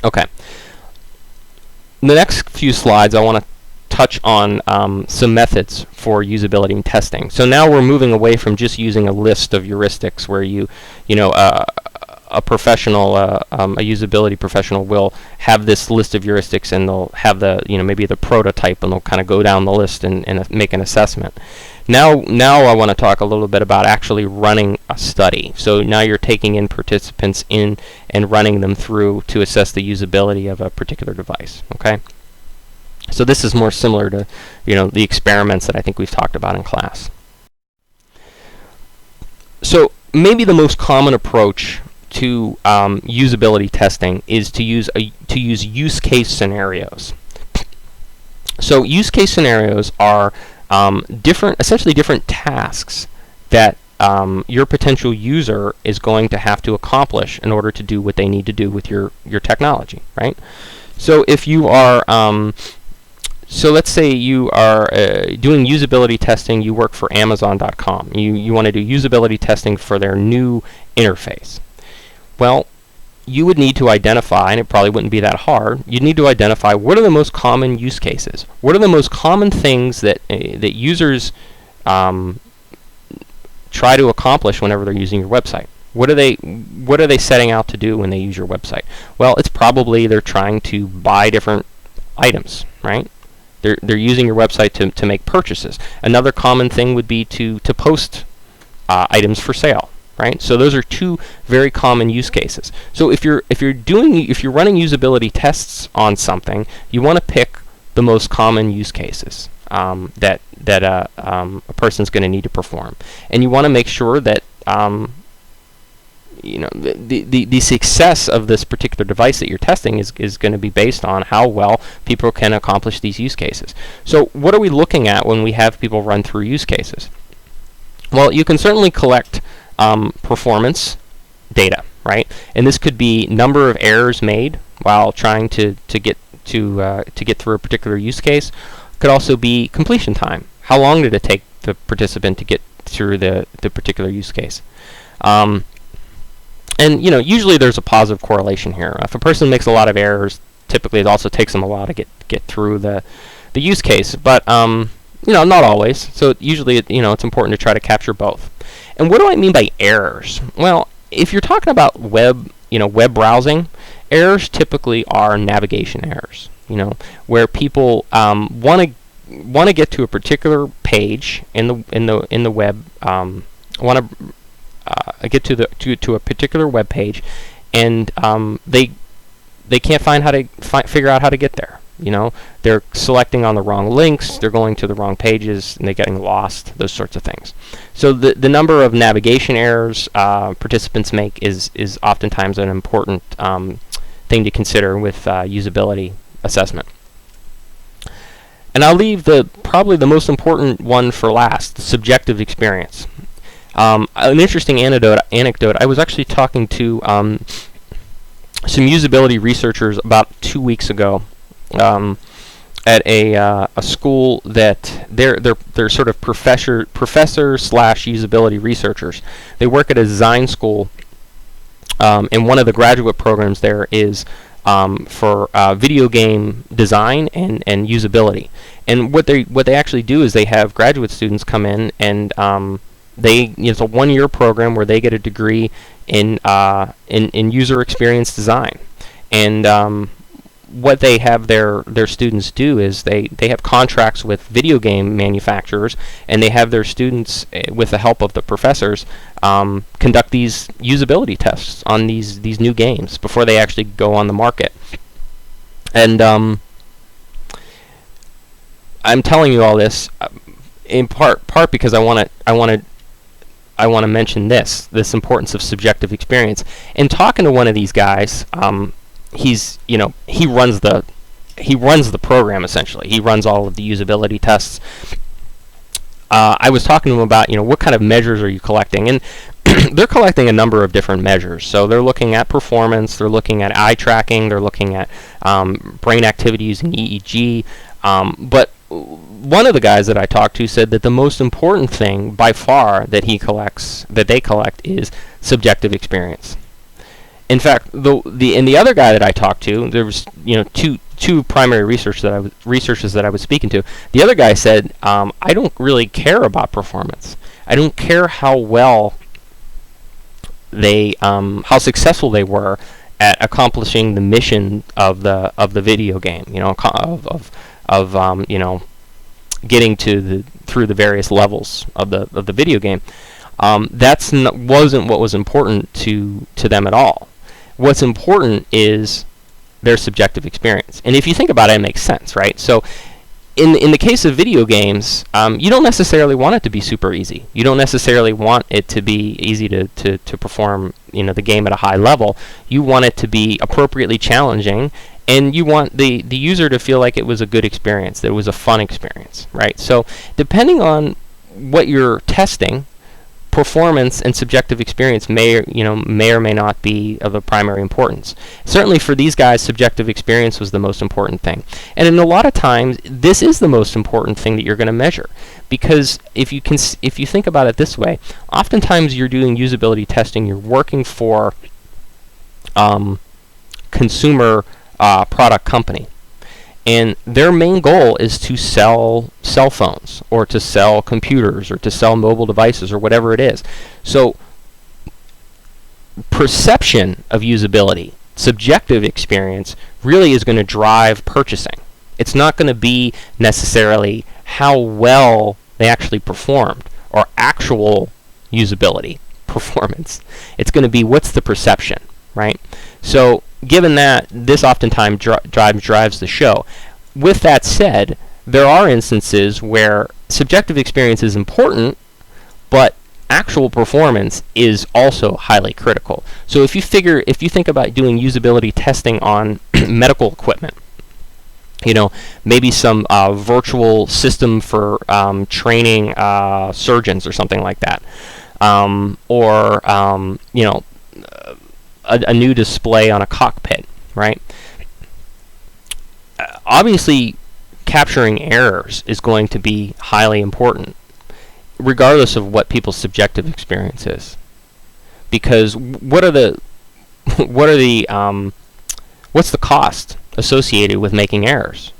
Okay. In the next few slides, I want to touch on some methods for usability and testing. So now we're moving away from just using a list of heuristics where a professional, a usability professional will have this list of heuristics, and they'll have maybe the prototype, and they'll kind of go down the list and make an assessment. Now I want to talk a little bit about actually running a study. So now you're taking in participants in and running them through to assess the usability of a particular device. Okay. So this is more similar to the experiments that I think we've talked about in class. So maybe the most common approach to usability testing is to use use case scenarios. So use case scenarios are essentially different tasks that your potential user is going to have to accomplish in order to do what they need to do with your technology, right? So if you are so let's say you are doing usability testing, you work for Amazon.com. You want to do usability testing for their new interface. Well, you would need to identify, and it probably wouldn't be that hard, you'd need to identify what are the most common use cases. What are the most common things that users try to accomplish whenever they're using your website? What are they setting out to do when they use your website? Well, it's probably they're trying to buy different items, right? They're using your website to make purchases. Another common thing would be to post items for sale, right? So those are two very common use cases. So if you're running usability tests on something, you want to pick the most common use cases that a person's going to need to perform, and you want to make sure that the success of this particular device that you're testing is going to be based on how well people can accomplish these use cases. So what are we looking at when we have people run through use cases? Well, you can certainly collect performance data, right? And this could be number of errors made while trying to get through a particular use case. Could also be completion time. How long did it take the participant to get through the particular use case? And usually there's a positive correlation here. If a person makes a lot of errors, typically it also takes them a while to get through the use case. But not always. So usually it's important to try to capture both. And what do I mean by errors? Well, if you're talking about web browsing, errors typically are navigation errors. Where people want to get to a particular page in the web, want to get to a particular web page, and they can't find how to figure out how to get there. They're selecting on the wrong links, they're going to the wrong pages, and they're getting lost. Those sorts of things. So the number of navigation errors participants make is oftentimes an important thing to consider with usability assessment. And I'll leave probably the most important one for last: the subjective experience. An interesting anecdote. I was actually talking to some usability researchers about 2 weeks ago at a school that they're sort of professor slash usability researchers. They work at a design school, and one of the graduate programs there is for video game design and usability. And what they actually do is they have graduate students come in, and it's a 1-year program where they get a degree in user experience design. And what they have their students do is they have contracts with video game manufacturers, and they have their students, with the help of the professors, conduct these usability tests on these new games before they actually go on the market. And I'm telling you all this in part because I want to mention this importance of subjective experience. And talking to one of these guys, he runs the program essentially. He runs all of the usability tests. I was talking to him about what kind of measures are you collecting, and they're collecting a number of different measures. So they're looking at performance, they're looking at eye tracking, they're looking at brain activity using EEG. But one of the guys that I talked to said that the most important thing by far that they collect is subjective experience. In fact, the other guy that I talked to, there was two primary researchers that I was speaking to. The other guy said, I don't really care about performance. I don't care how well how successful they were at accomplishing the mission of the video game. Getting through the various levels of the video game. Wasn't what was important to them at all. What's important is their subjective experience. And if you think about it, it makes sense, right? So in the case of video games, you don't necessarily want it to be super easy. You don't necessarily want it to be easy to perform the game at a high level. You want it to be appropriately challenging, and you want the user to feel like it was a good experience, that it was a fun experience, right? So depending on what you're testing, performance and subjective experience may or may not be of a primary importance. Certainly for these guys, subjective experience was the most important thing. And in a lot of times, this is the most important thing that you're going to measure. Because if you think about it this way, oftentimes you're doing usability testing, you're working for consumer product company. And their main goal is to sell cell phones, or to sell computers, or to sell mobile devices, or whatever it is. So perception of usability, subjective experience, really is going to drive purchasing. It's not going to be necessarily how well they actually performed, or actual usability performance. It's going to be what's the perception, right? So given that, this oftentimes drives the show. With that said, there are instances where subjective experience is important, but actual performance is also highly critical. So if you think about doing usability testing on medical equipment, maybe some virtual system for training surgeons or something like that, or a new display on a cockpit, right? Obviously, capturing errors is going to be highly important, regardless of what people's subjective experience is. Because what's the cost associated with making errors?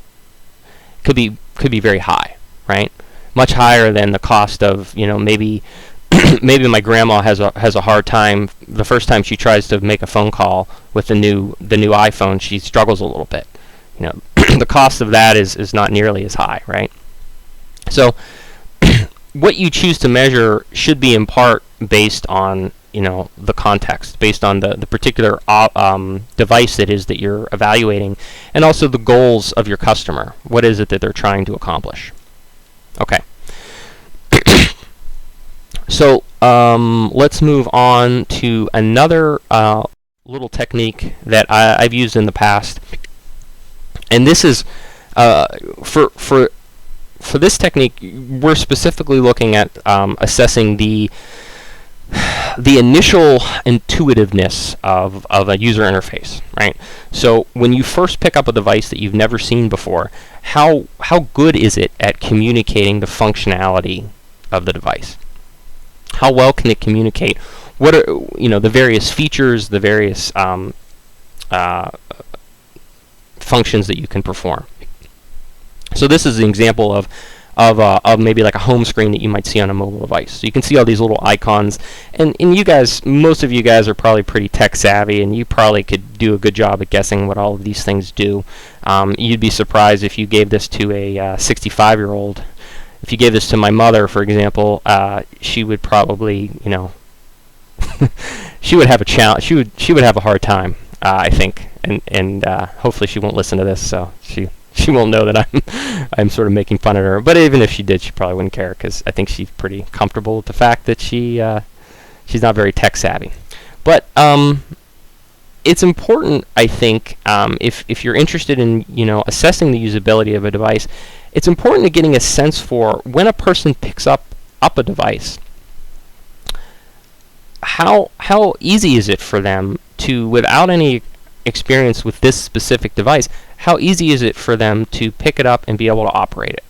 Could be very high, right? Much higher than the cost of maybe my grandma has a hard time the first time she tries to make a phone call with the new iPhone. She struggles a little bit. The cost of that is not nearly as high, right? So what you choose to measure should be in part based on the context, based on the particular device it is that you're evaluating, and also the goals of your customer. What is it that they're trying to accomplish? Okay. So let's move on to another little technique that I've used in the past, and this is for this technique, we're specifically looking at assessing the initial intuitiveness of a user interface, right? So when you first pick up a device that you've never seen before, how good is it at communicating the functionality of the device? How well can it communicate? What are the various features, the various functions that you can perform? So this is an example of maybe like a home screen that you might see on a mobile device. So you can see all these little icons, and you guys, most of you guys are probably pretty tech savvy, and you probably could do a good job at guessing what all of these things do. You'd be surprised if you gave this to a 65-year-old. If you gave this to my mother, for example, she would probably, she would have a challenge. She would have a hard time, I think, and hopefully she won't listen to this, so she won't know that I'm sort of making fun of her. But even if she did, she probably wouldn't care, because I think she's pretty comfortable with the fact that she's not very tech savvy. But it's important, I think, if you're interested in assessing the usability of a device, it's important to getting a sense for when a person picks up a device, how easy is it for them to, without any experience with this specific device, how easy is it for them to pick it up and be able to operate it?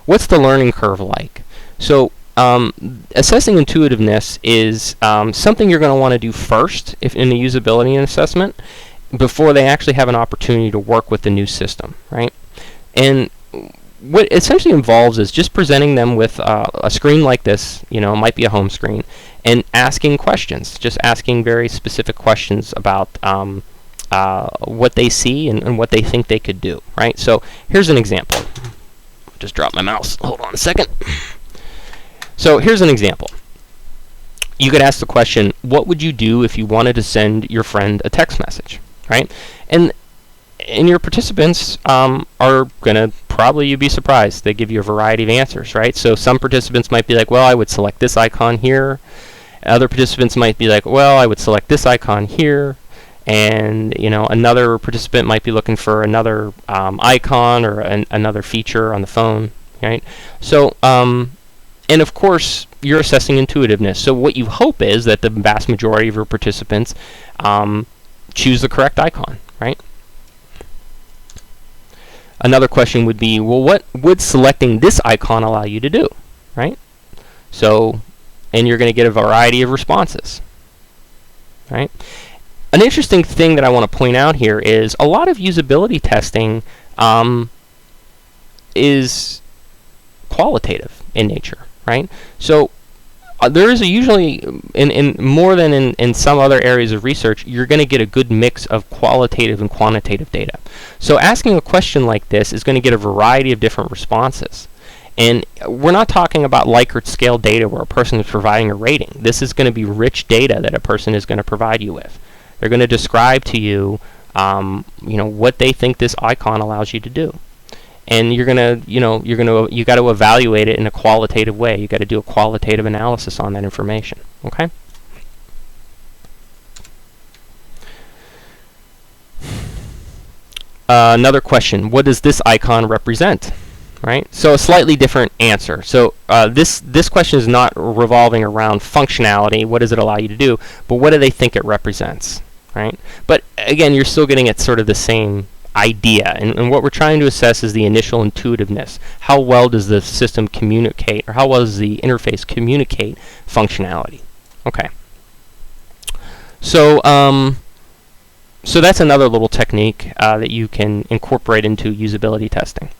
What's the learning curve like? So assessing intuitiveness is something you're going to want to do first if in the usability assessment before they actually have an opportunity to work with the new system, right? And what it essentially involves is just presenting them with a screen like this, it might be a home screen, and asking questions, just asking very specific questions about what they see and what they think they could do, right? So here's an example. Just drop my mouse. Hold on a second. So here's an example. You could ask the question, what would you do if you wanted to send your friend a text message, right? And your participants are going to probably, you'd be surprised, they give you a variety of answers, right? So some participants might be like, well, I would select this icon here. Other participants might be like, well, I would select this icon here. And another participant might be looking for another icon or another feature on the phone, right? So and of course, you're assessing intuitiveness. So what you hope is that the vast majority of your participants choose the correct icon, right? Another question would be, well, what would selecting this icon allow you to do, right? So, and you're going to get a variety of responses, right? An interesting thing that I want to point out here is a lot of usability testing is qualitative in nature, right? So there is usually, in more than in some other areas of research, you're going to get a good mix of qualitative and quantitative data. So asking a question like this is going to get a variety of different responses. And we're not talking about Likert scale data where a person is providing a rating. This is going to be rich data that a person is going to provide you with. They're going to describe to you, what they think this icon allows you to do. And you got to evaluate it in a qualitative way. You got to do a qualitative analysis on that information. Okay. Another question: what does this icon represent? Right. So a slightly different answer. So this question is not revolving around functionality. What does it allow you to do? But what do they think it represents? Right. But again, you're still getting at sort of the same idea, and what we're trying to assess is the initial intuitiveness. How well does the system communicate, or how well does the interface communicate functionality? Okay. So so that's another little technique that you can incorporate into usability testing.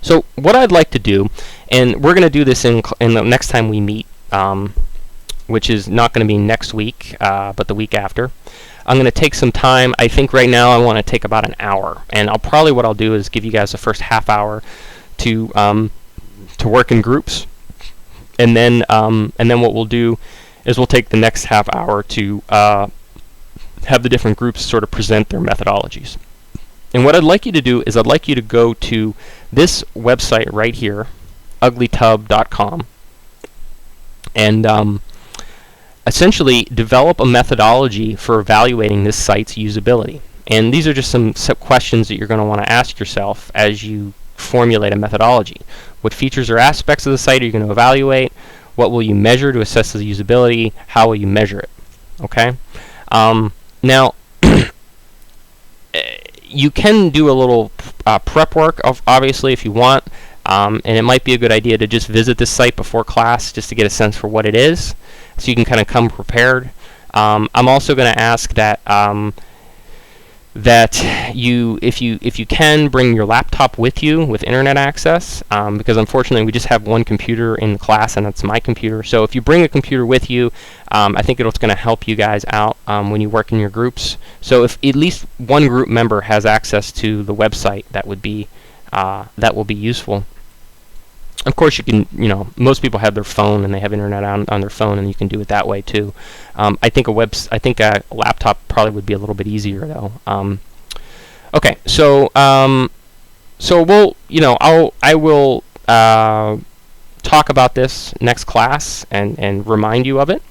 So what I'd like to do, and we're going to do this in the next time we meet, which is not going to be next week, but the week after. I'm going to take some time. I think right now I want to take about an hour, and what I'll do is give you guys the first half hour to work in groups, and then what we'll do is we'll take the next half hour to have the different groups sort of present their methodologies. And what I'd like you to do is I'd like you to go to this website right here, uglytub.com, and essentially develop a methodology for evaluating this site's usability. And these are just some questions that you're going to want to ask yourself as you formulate a methodology. What features or aspects of the site are you going to evaluate? What will you measure to assess the usability? How will you measure it? Okay. Now, you can do a little prep work, obviously, if you want. And it might be a good idea to just visit this site before class just to get a sense for what it is, so you can kind of come prepared. I'm also going to ask that if you can, bring your laptop with you with internet access, because unfortunately we just have one computer in the class, and that's my computer. So if you bring a computer with you, I think it's going to help you guys out when you work in your groups. So if at least one group member has access to the website, that will be useful. Of course, you can, most people have their phone and they have internet on their phone, and you can do it that way too. I think a laptop probably would be a little bit easier though. Okay, so we'll, I will talk about this next class and remind you of it.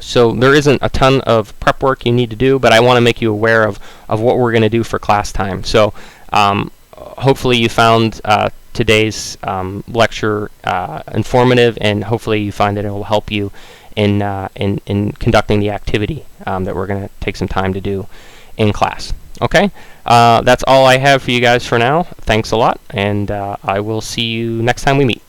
So there isn't a ton of prep work you need to do, but I want to make you aware of what we're going to do for class time. So hopefully you found today's lecture informative, and hopefully you find that it will help you in conducting the activity that we're going to take some time to do in class. Okay, that's all I have for you guys for now. Thanks a lot, and I will see you next time we meet.